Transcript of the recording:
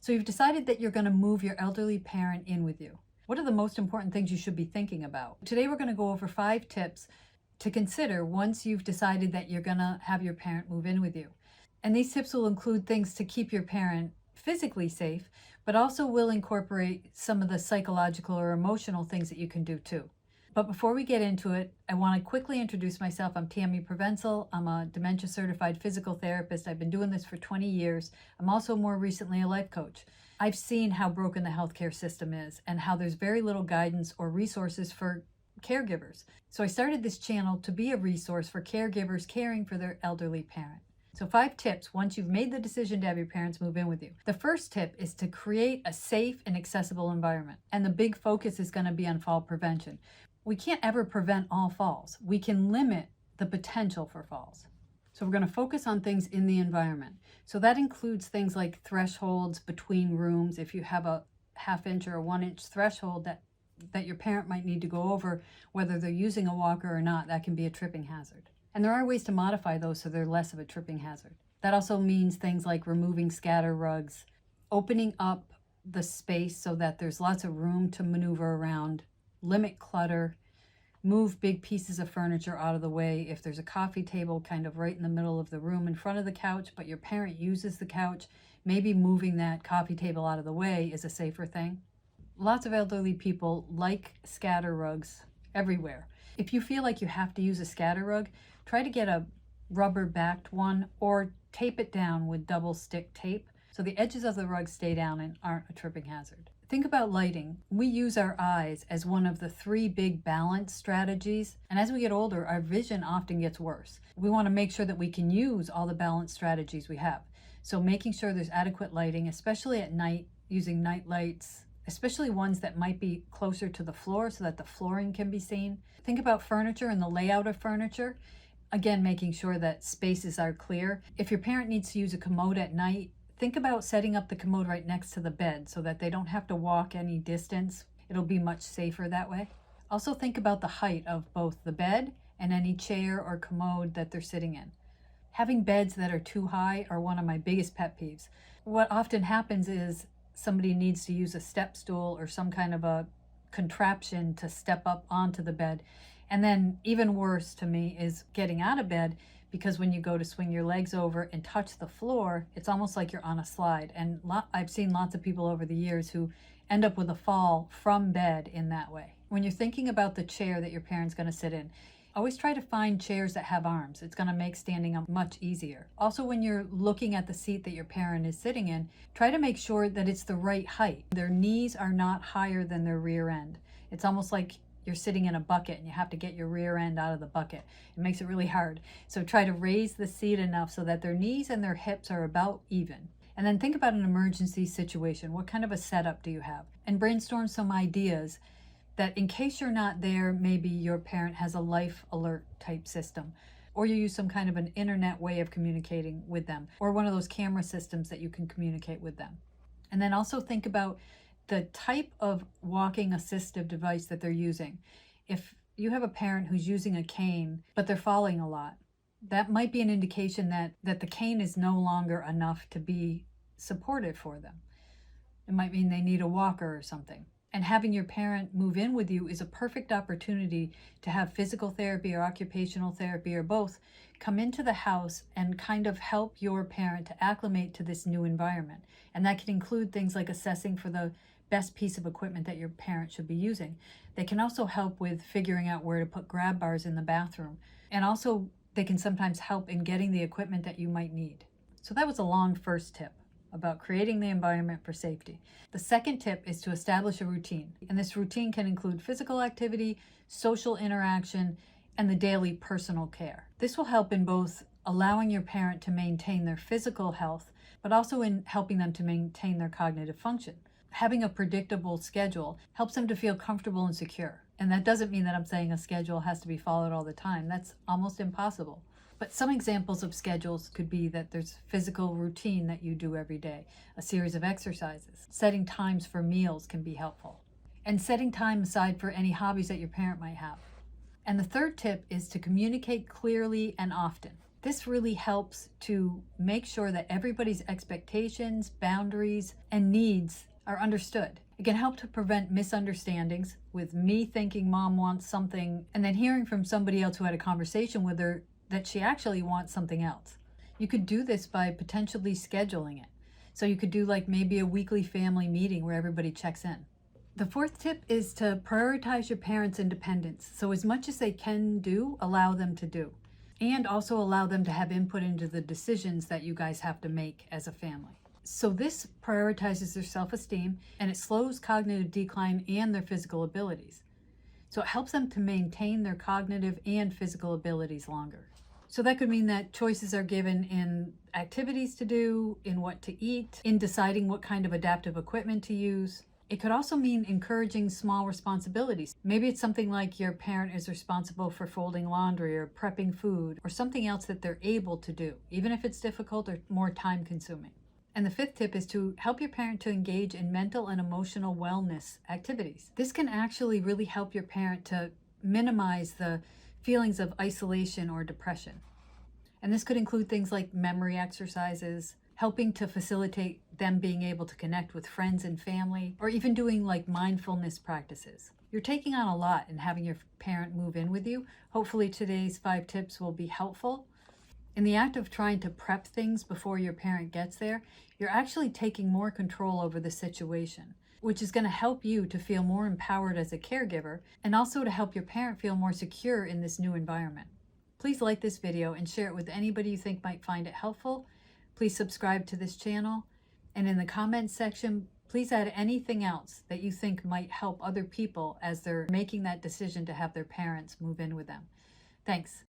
So you've decided that you're going to move your elderly parent in with you. What are the most important things you should be thinking about? Today we're going to go over 5 tips to consider once you've decided that you're going to have your parent move in with you. And these tips will include things to keep your parent physically safe, but also will incorporate some of the psychological or emotional things that you can do too. But before we get into it, I want to quickly introduce myself. I'm Tammy Provenzel. I'm a dementia certified physical therapist. I've been doing this for 20 years. I'm also more recently a life coach. I've seen how broken the healthcare system is and how there's very little guidance or resources for caregivers. So I started this channel to be a resource for caregivers caring for their elderly parent. So 5 tips once you've made the decision to have your parents move in with you. The first tip is to create a safe and accessible environment. And the big focus is going to be on fall prevention. We can't ever prevent all falls. We can limit the potential for falls. So we're going to focus on things in the environment. So that includes things like thresholds between rooms. If you have a 1/2 inch or a 1 inch threshold that your parent might need to go over, whether they're using a walker or not, that can be a tripping hazard. And there are ways to modify those so they're less of a tripping hazard. That also means things like removing scatter rugs, opening up the space so that there's lots of room to maneuver around, limit clutter, move big pieces of furniture out of the way. If there's a coffee table kind of right in the middle of the room in front of the couch, but your parent uses the couch, maybe moving that coffee table out of the way is a safer thing. Lots of elderly people like scatter rugs everywhere. If you feel like you have to use a scatter rug, try to get a rubber backed one or tape it down with double stick tape so the edges of the rug stay down and aren't a tripping hazard. Think about lighting. We use our eyes as one of the 3 big balance strategies, and as we get older, our vision often gets worse. We want to make sure that we can use all the balance strategies we have. So making sure there's adequate lighting, especially at night, using night lights, especially ones that might be closer to the floor so that the flooring can be seen. Think about furniture and the layout of furniture. Again, making sure that spaces are clear. If your parent needs to use a commode at night, think about setting up the commode right next to the bed so that they don't have to walk any distance. It'll be much safer that way. Also think about the height of both the bed and any chair or commode that they're sitting in. Having beds that are too high are one of my biggest pet peeves. What often happens is somebody needs to use a step stool or some kind of a contraption to step up onto the bed. And then even worse to me is getting out of bed, because when you go to swing your legs over and touch the floor, it's almost like you're on a slide. And I've seen lots of people over the years who end up with a fall from bed in that way. When you're thinking about the chair that your parent's going to sit in, always try to find chairs that have arms. It's going to make standing up much easier. Also, when you're looking at the seat that your parent is sitting in, try to make sure that it's the right height. Their knees are not higher than their rear end. It's almost like you're sitting in a bucket and you have to get your rear end out of the bucket. It makes it really hard. So try to raise the seat enough so that their knees and their hips are about even. And then think about an emergency situation. What kind of a setup do you have? And brainstorm some ideas that in case you're not there, maybe your parent has a life alert type system, or you use some kind of an internet way of communicating with them, or one of those camera systems that you can communicate with them. And then also think about the type of walking assistive device that they're using. If you have a parent who's using a cane, but they're falling a lot, that might be an indication that the cane is no longer enough to be supportive for them. It might mean they need a walker or something. And having your parent move in with you is a perfect opportunity to have physical therapy or occupational therapy or both come into the house and kind of help your parent to acclimate to this new environment. And that can include things like assessing for the best piece of equipment that your parent should be using. They can also help with figuring out where to put grab bars in the bathroom. And also they can sometimes help in getting the equipment that you might need. So that was a long first tip about creating the environment for safety. The second tip is to establish a routine. And this routine can include physical activity, social interaction, and the daily personal care. This will help in both allowing your parent to maintain their physical health, but also in helping them to maintain their cognitive function. Having a predictable schedule helps them to feel comfortable and secure. And that doesn't mean that I'm saying a schedule has to be followed all the time. That's almost impossible. But some examples of schedules could be that there's physical routine that you do every day, a series of exercises. Setting times for meals can be helpful. And setting time aside for any hobbies that your parent might have. And the third tip is to communicate clearly and often. This really helps to make sure that everybody's expectations, boundaries, and needs are understood. It can help to prevent misunderstandings with me thinking mom wants something and then hearing from somebody else who had a conversation with her that she actually wants something else. You could do this by potentially scheduling it. So you could do like maybe a weekly family meeting where everybody checks in. The fourth tip is to prioritize your parents' independence. So as much as they can do, allow them to do. And also allow them to have input into the decisions that you guys have to make as a family. So this prioritizes their self-esteem and it slows cognitive decline and their physical abilities. So it helps them to maintain their cognitive and physical abilities longer. So that could mean that choices are given in activities to do, in what to eat, in deciding what kind of adaptive equipment to use. It could also mean encouraging small responsibilities. Maybe it's something like your parent is responsible for folding laundry or prepping food or something else that they're able to do, even if it's difficult or more time consuming. And the fifth tip is to help your parent to engage in mental and emotional wellness activities. This can actually really help your parent to minimize the feelings of isolation or depression. And this could include things like memory exercises, helping to facilitate them being able to connect with friends and family, or even doing like mindfulness practices. You're taking on a lot in having your parent move in with you. Hopefully today's 5 tips will be helpful. In the act of trying to prep things before your parent gets there, you're actually taking more control over the situation, which is going to help you to feel more empowered as a caregiver and also to help your parent feel more secure in this new environment. Please like this video and share it with anybody you think might find it helpful. Please subscribe to this channel, and in the comments section, please add anything else that you think might help other people as they're making that decision to have their parents move in with them. Thanks.